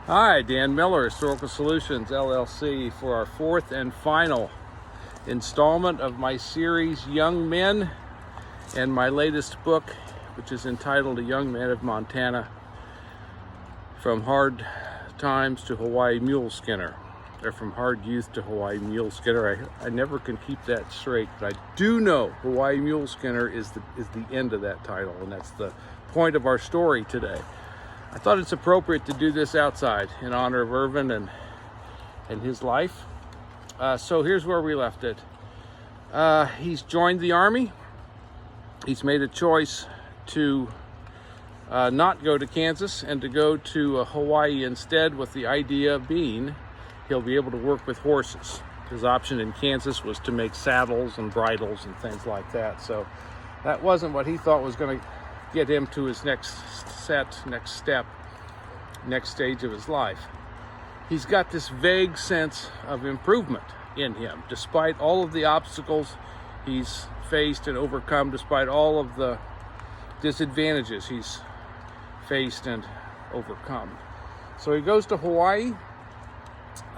Hi, Dan Miller, Historical Solutions, LLC, for our fourth and final installment of my series, Young Men, and my latest book, which is entitled A Young Man of Montana, From Hard Times to Hawaii Mule Skinner, or From Hard Youth to Hawaii Mule Skinner. I never can keep that straight, but I do know Hawaii Mule Skinner is the end of that title, and that's the point of our story today. I thought it's appropriate to do this outside in honor of Irvin and his life. So here's where we left it. He's joined the Army. He's made a choice to not go to Kansas and to go to Hawaii instead, with the idea being he'll be able to work with horses. His option in Kansas was to make saddles and bridles and things like that. So that wasn't what he thought was going to get him to his next stage of his life. He's got this vague sense of improvement in him, despite all of the obstacles he's faced and overcome, despite all of the disadvantages he's faced and overcome. So he goes to Hawaii.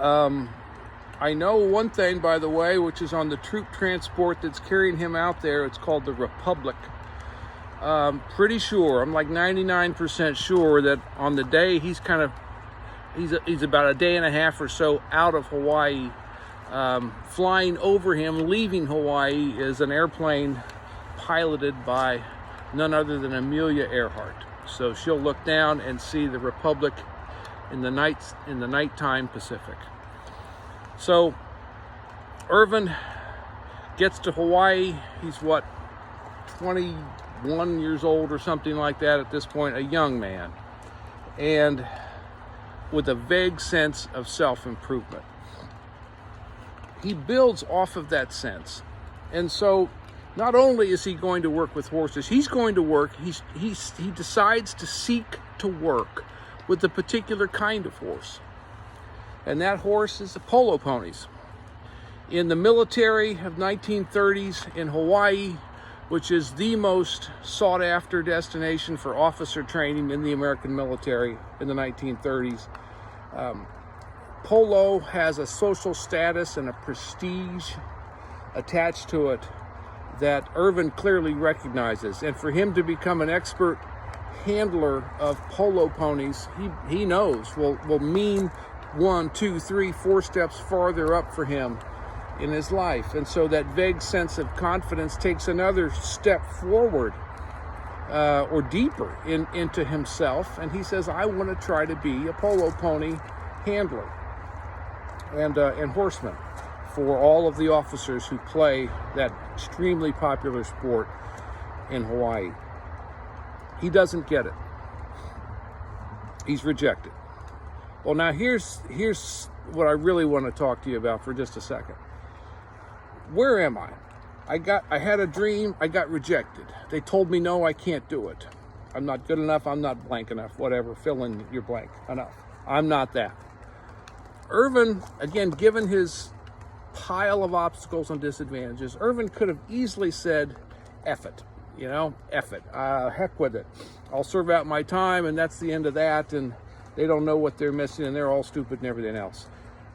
I know one thing, by the way, which is on the troop transport that's carrying him out there. It's called the Republic. Pretty sure, I'm like 99% sure that on the day he's about a day and a half or so out of Hawaii. Flying over him, leaving Hawaii, is an airplane piloted by none other than Amelia Earhart. So she'll look down and see the Republic in the nighttime Pacific. So Irvin gets to Hawaii. He's 21 years old or something like that at this point, a young man, and with a vague sense of self-improvement. He builds off of that sense. And so not only is he going to work with horses, he's going to work, he decides to seek to work with a particular kind of horse. And that horse is the polo ponies. In the military of 1930s in Hawaii, which is the most sought-after destination for officer training in the American military in the 1930s, polo has a social status and a prestige attached to it that Irvin clearly recognizes. And for him to become an expert handler of polo ponies, he knows will mean 1, 2, 3, 4 steps farther up for him in his life. And so that vague sense of confidence takes another step forward or deeper into himself. And he says, I want to try to be a polo pony handler and horseman for all of the officers who play that extremely popular sport in Hawaii. He doesn't get it. He's rejected. Well, now here's what I really want to talk to you about for just a second. Where am I? I had a dream. I got rejected. They told me, no, I can't do it. I'm not good enough. I'm not blank enough. Whatever. Fill in your blank. Enough. I'm not that. Irvin, again, given his pile of obstacles and disadvantages, Irvin could have easily said, F it. F it. Heck with it. I'll serve out my time, and that's the end of that. And they don't know what they're missing, and they're all stupid and everything else.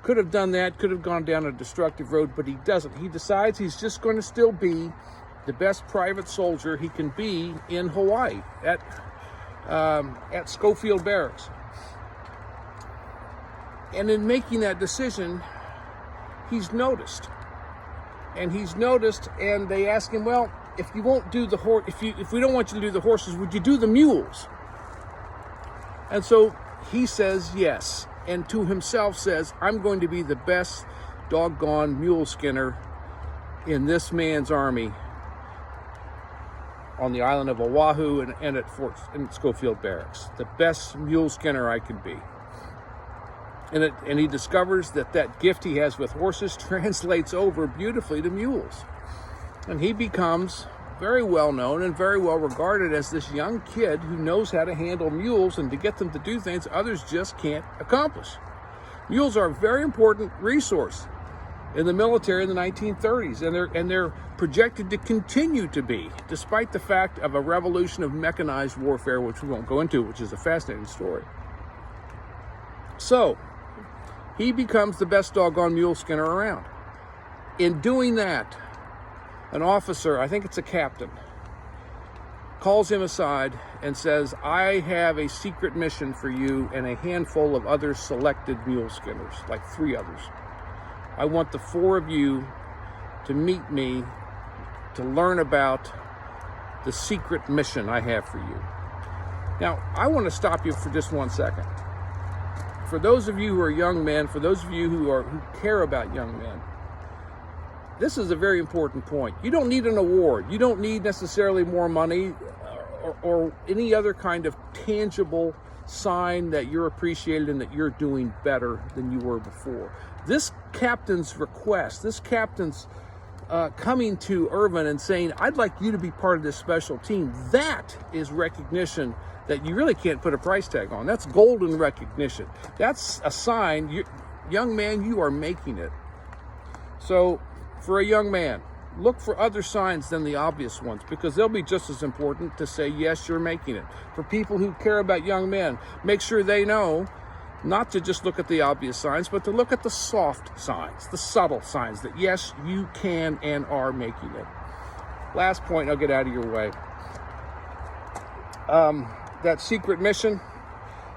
Could have done that, could have gone down a destructive road, but he doesn't. He decides he's just going to still be the best private soldier he can be in Hawaii at Schofield Barracks. And in making that decision, he's noticed. And they ask him, well, if you won't do the horse, if we don't want you to do the horses, would you do the mules? And so he says yes, and to himself says, I'm going to be the best doggone mule skinner in this man's army on the island of Oahu and at Schofield Barracks. The best mule skinner I can be. And he discovers that gift he has with horses translates over beautifully to mules. And he becomes very well known and very well regarded as this young kid who knows how to handle mules and to get them to do things others just can't accomplish. Mules are a very important resource in the military in the 1930s, and they're projected to continue to be, despite the fact of a revolution of mechanized warfare, which we won't go into, which is a fascinating story. So he becomes the best doggone mule skinner around. In doing that, an officer, I think it's a captain, calls him aside and says, I have a secret mission for you and a handful of other selected mule skinners, like 3 others. I want the 4 of you to meet me to learn about the secret mission I have for you. Now, I want to stop you for just 1 second. For those of you who are young men, for those of you who care about young men, this is a very important point. You don't need an award. You don't need necessarily more money or any other kind of tangible sign that you're appreciated and that you're doing better than you were before. This captain's request, this captain's coming to Irvin and saying, I'd like you to be part of this special team, that is recognition that you really can't put a price tag on. That's golden recognition. That's a sign, young man, you are making it. So for a young man, look for other signs than the obvious ones, because they'll be just as important to say, yes, you're making it. For people who care about young men, make sure they know not to just look at the obvious signs, but to look at the soft signs, the subtle signs that, yes, you can and are making it. Last point, I'll get out of your way. That secret mission,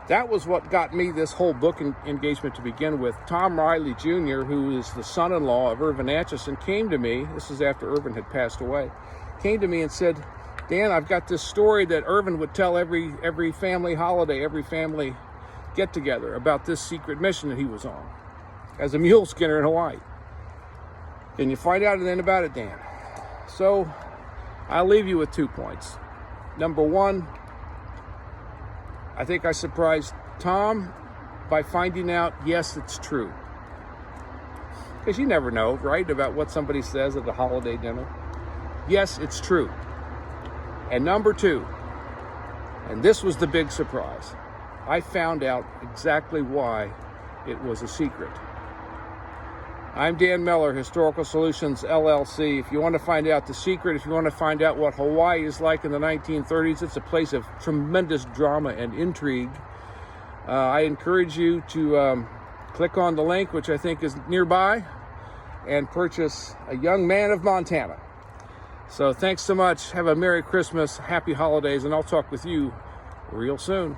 that was what got me this whole book engagement to begin with. Tom Riley Jr., who is the son-in-law of Irvin Atchison, came to me, this is after Irvin had passed away, came to me and said, Dan, I've got this story that Irvin would tell every family holiday, every family get-together about this secret mission that he was on as a mule skinner in Hawaii. Can you find out anything about it, Dan? So I'll leave you with 2 points. Number 1, I think I surprised Tom by finding out, yes, it's true. Because you never know, right, about what somebody says at a holiday dinner. Yes, it's true. And number 2, and this was the big surprise, I found out exactly why it was a secret. I'm Dan Miller, Historical Solutions, LLC. If you want to find out the secret, if you want to find out what Hawaii is like in the 1930s, it's a place of tremendous drama and intrigue. I encourage you to click on the link, which I think is nearby, and purchase A Young Man of Montana. So thanks so much. Have a Merry Christmas, Happy Holidays, and I'll talk with you real soon.